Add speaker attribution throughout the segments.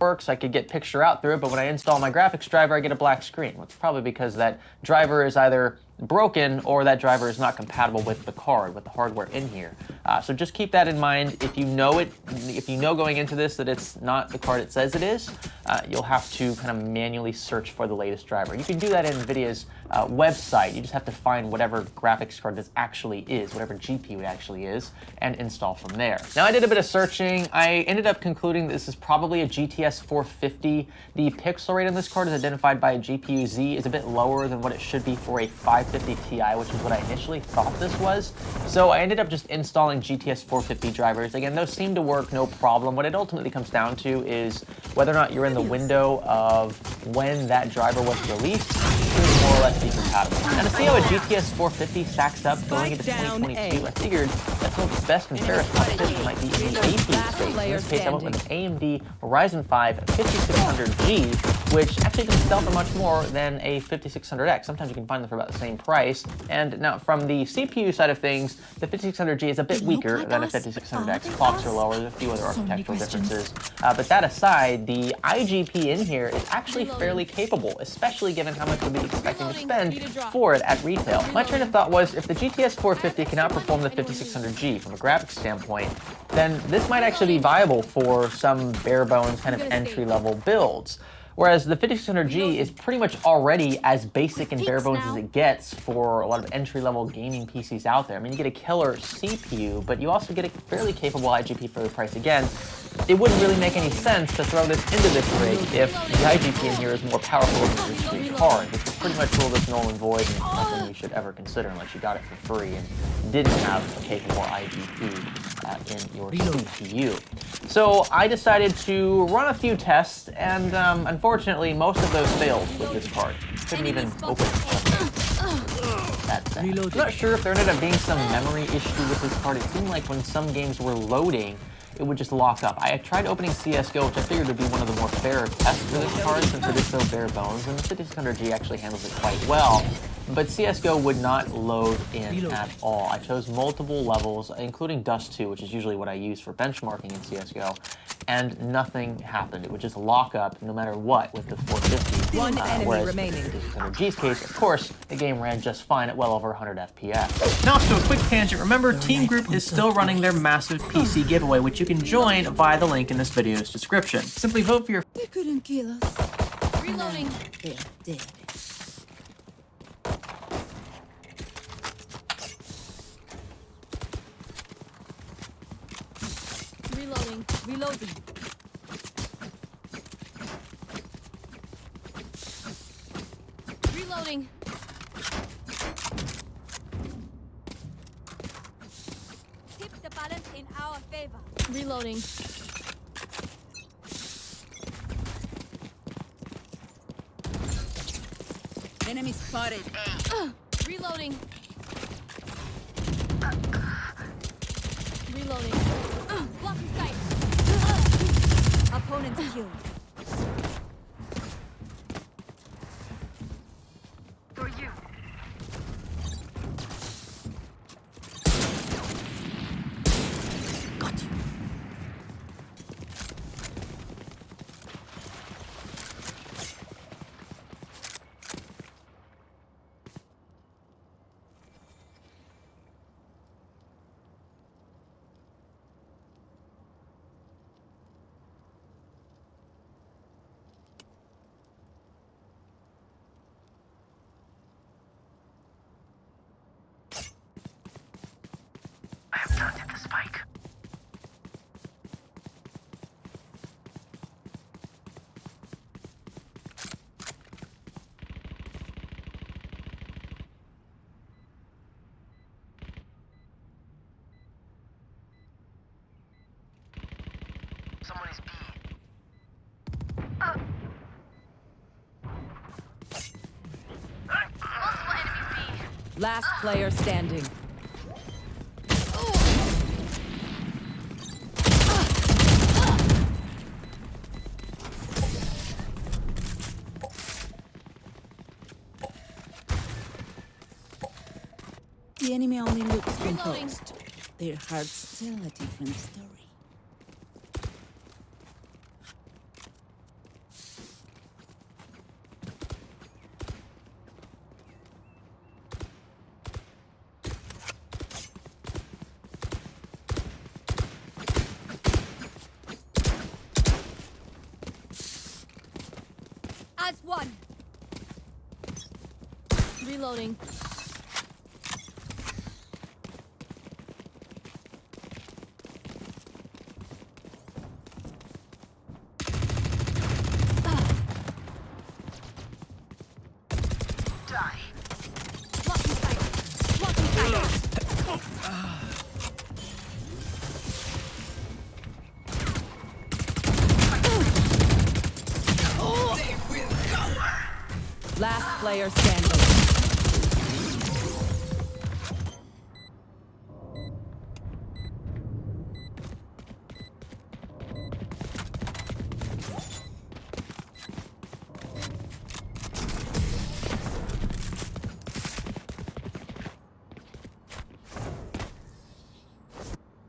Speaker 1: works. I could get picture out through it, but when I install my graphics driver, I get a black screen. Well, it's probably because that driver is either broken or that driver is not compatible with the card, with the hardware in here. So just keep that in mind. If you know going into this that it's not the card it says it is, you'll have to kind of manually search for the latest driver. You can do that in NVIDIA's website. You just have to find whatever graphics card this actually is, whatever GPU it actually is, and install from there. Now, I did a bit of searching. I ended up concluding this is probably a GTS 450. The pixel rate on this card is identified by a GPU Z is a bit lower than what it should be for a 550 Ti, which is what I initially thought this was. So I ended up just installing GTS 450 drivers. Again, those seem to work no problem. What it ultimately comes down to is whether or not you're in the window of when that driver was released, should more or less be compatible. And to see how a GTS 450 stacks up going into 2022, I figured that some of the best comparison competition might be in the APU space. In this case, I went with an AMD Ryzen 5 5600G, which actually doesn't sell for much more than a 5600X. Sometimes you can find them for about the same price. And now from the CPU side of things, the 5600G is a bit weaker than a 5600X. Clocks are lower, there's a few other architectural differences. But that aside, the IGP in here is actually fairly capable, especially given how much you'll be expecting to spend for it at retail. My train of thought was, if the GTS 450 can outperform the 5600G from a graphics standpoint, then this might actually be viable for some bare bones kind of entry-level builds. Whereas the 5600G is pretty much already as basic and bare bones as it gets for a lot of entry-level gaming PCs out there. I mean, you get a killer CPU, but you also get a fairly capable IGP for the price. Again, it wouldn't really make any sense to throw this into this rig if the IGP in here is more powerful than the discrete card, which would pretty much rule this null and void and nothing you should ever consider unless you got it for free and didn't have a capable IGP in your CPU. So I decided to run a few tests, and unfortunately, most of those failed with this card. Couldn't even open it. That's sad. I'm not sure if there ended up being some memory issue with this card. It seemed like when some games were loading, it would just lock up. I tried opening CSGO, which I figured would be one of the more fair tests for this card since it is so bare bones, and the 5600G actually handles it quite well. But CSGO would not load in at all. I chose multiple levels, including Dust 2, which is usually what I use for benchmarking in CSGO, and nothing happened. It would just lock up no matter what with the 450.
Speaker 2: One enemy
Speaker 1: whereas
Speaker 2: remaining.
Speaker 1: in the 5600G's case, of course, the game ran just fine at well over 100 FPS. Now, to a quick tangent, remember Team Group is still running their massive PC giveaway, which you can join via the link in this video's description. Simply vote for your...
Speaker 3: They couldn't kill us.
Speaker 4: Reloading.
Speaker 3: They're dead.
Speaker 4: Reloading. Reloading. Reloading.
Speaker 5: Tip the balance in our favor.
Speaker 4: Reloading.
Speaker 3: Enemy spotted.
Speaker 4: Reloading. Reloading.
Speaker 5: Blocking sight. Opponent killed. For you.
Speaker 3: Got you.
Speaker 6: I have planted the spike. Someone is B.
Speaker 5: Multiple enemies B.
Speaker 2: Last player standing.
Speaker 3: The enemy only looks
Speaker 4: Reloading.
Speaker 3: composed. Their hearts tell a different story.
Speaker 5: has one.
Speaker 4: Reloading.
Speaker 6: Die.
Speaker 5: Blocking sight. Blocking sight.
Speaker 3: Last player standing.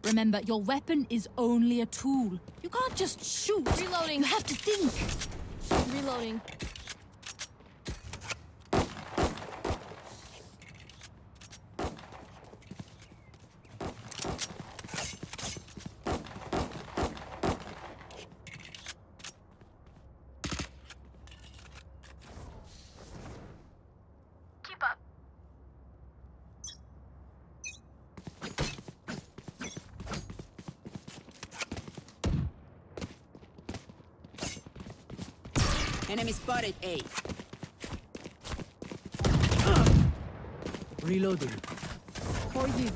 Speaker 4: Remember, your weapon is only a tool. You can't just shoot.
Speaker 5: Reloading.
Speaker 4: You have to think. Reloading.
Speaker 5: Keep up.
Speaker 3: Enemy spotted A. Reloading.
Speaker 4: For you.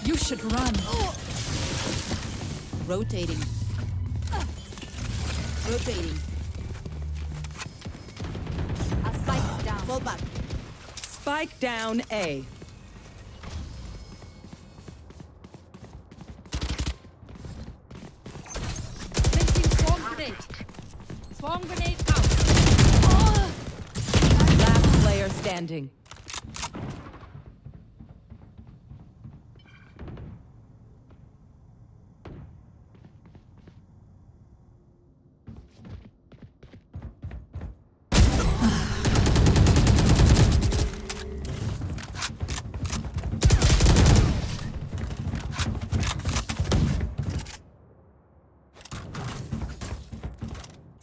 Speaker 4: You should run.
Speaker 3: Rotating. Rotating.
Speaker 5: Our spike is down.
Speaker 3: Fall back. Spike down A.
Speaker 5: Placing swarm grenade. Swarm grenade out.
Speaker 3: Last player standing.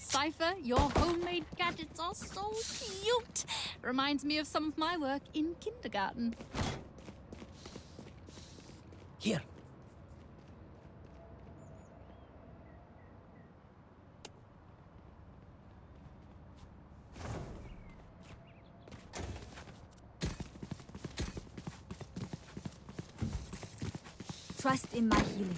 Speaker 4: Cypher, your homemade gadgets are so cute. Reminds me of some of my work in kindergarten.
Speaker 3: Here.
Speaker 5: Trust in my healing.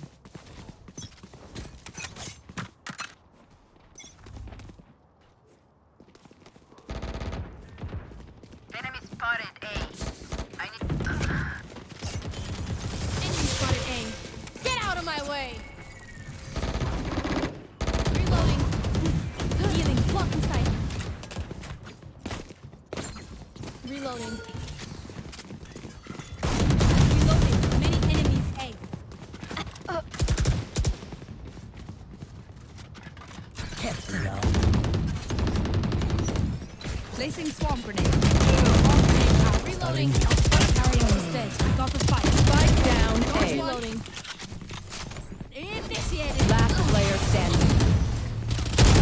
Speaker 6: Enemy spotted A. I need.
Speaker 4: Enemy spotted A. Get out of my way!
Speaker 5: Reloading. Healing. Blocking sight.
Speaker 4: Reloading.
Speaker 5: Reloading. Many enemies A.
Speaker 3: Placing swarm grenade.
Speaker 5: Swarm grenade out.
Speaker 4: Reloading.
Speaker 5: I'll start carrying instead. I got the spike.
Speaker 3: Spike down A.
Speaker 4: Reloading.
Speaker 5: Initiated.
Speaker 3: Last player standing.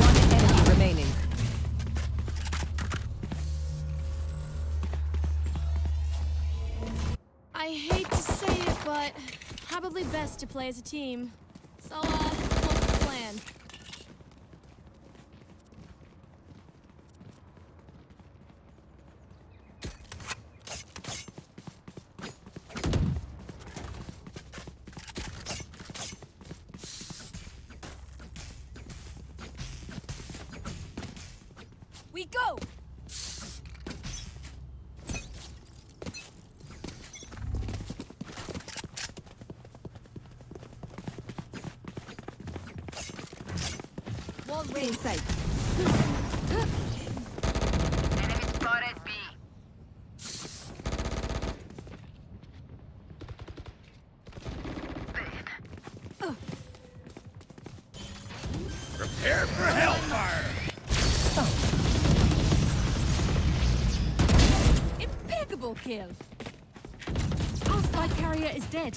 Speaker 3: One enemy remaining.
Speaker 4: I hate to say it, but probably best to play as a team. So, what's the plan?
Speaker 5: We go. Wall raised.
Speaker 3: Inside.
Speaker 6: Enemy spotted B.
Speaker 2: Prepare for hellfire!
Speaker 5: kill. Our spike carrier is dead.